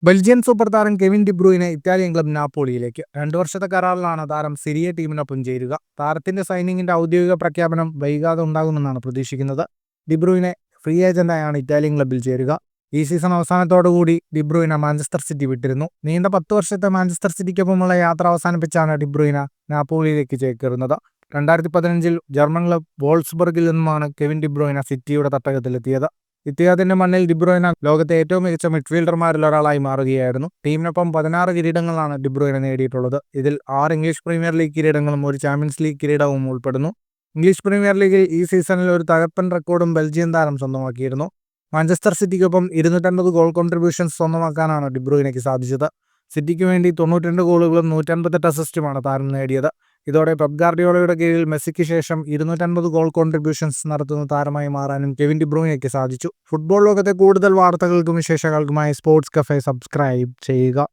Belgian super താരം Kevin ഡിബ്രൂയിനെ Italian club നാപ്പോളിയിലേക്ക് 2 വർഷത്തെ കരാറിലാണ് താരം സിരിയ ടീമിനൊപ്പം ചേരുക. താരത്തിന്റെ സൈനിങ്ങിന്റെ ഔദ്യോഗിക പ്രഖ്യാപനം വൈകാതെ ഉണ്ടാകുമെന്നാണ് പ്രതീക്ഷിക്കുന്നത്. ഡിബ്രൂയിനെ ഫ്രീ ഏജന്റായാണ് ഇറ്റാലിയൻ ക്ലബിൽ ചേരുക. ഈ സീസൺ അവസാനത്തോടുകൂടി ഡിബ്രൂയിന മാഞ്ചസ്റ്റർ സിറ്റി വിട്ടിരുന്നു. നീണ്ട 10 വർഷത്തെ മാഞ്ചസ്റ്റർ സിറ്റിക്കൊപ്പമുള്ള യാത്ര അവസാനിപ്പിച്ചാണ് ഡിബ്രൂയിന നാപ്പോളിയിലേക്ക് ചേക്കേറുന്നത്. 2015 ജർമ്മൻ ക്ലബ് വോൾസ്ബർഗിൽ നിന്നുമാണ് കെവിൻ ഡിബ്രൂയിന സിറ്റിയുടെ തട്ടകത്തിലെത്തിയത്. ഇത്തിഹാദിന്റെ മണ്ണിൽ ഡിബ്രൂയിന ലോകത്തെ ഏറ്റവും മികച്ച മിഡ്ഫീൽഡർമാരിൽ ഒരാളായി മാറുകയായിരുന്നു. ടീമിനൊപ്പം 16 കിരീടങ്ങളാണ് ഡിബ്രൂയിന നേടിയിട്ടുള്ളത്. ഇതിൽ 6 ഇംഗ്ലീഷ് പ്രീമിയർ ലീഗ് കിരീടങ്ങളും 1 ചാമ്പ്യൻസ് ലീഗ് കിരീടവും ഉൾപ്പെടുന്നു. ഇംഗ്ലീഷ് പ്രീമിയർ ലീഗിൽ ഈ സീസണിൽ ഒരു തകർപ്പൻ റെക്കോർഡും ബെൽജിയൻ താരം സ്വന്തമാക്കിയിരുന്നു. മാഞ്ചസ്റ്റർ സിറ്റിക്കൊപ്പം 250 ഗോൾ കോൺട്രിബ്യൂഷൻസ് സ്വന്തമാക്കാനാണ് ഡിബ്രൂയിനയ്ക്ക് സാധിച്ചത്. സിറ്റിക്ക് വേണ്ടി 92 ഗോളുകളും 158 അസിസ്റ്റുമാണ് താരം നേടിയത്. ഇതോടെ പെപ് ഗാർഡിയോളയുടെ കീഴിൽ മെസ്സിക്ക് ശേഷം 250 ഗോൾ കോൺട്രിബ്യൂഷൻസ് നടത്തുന്ന താരമായി മാറാനും കെവിൻ ഡിബ്രൂയിനയ്ക്ക് സാധിച്ചു. ഫുട്ബോൾ ലോകത്തെ കൂടുതൽ വാർത്തകൾക്കും വിശേഷങ്ങൾക്കുമായി സ്പോർട്സ് കഫേ സബ്സ്ക്രൈബ് ചെയ്യുക.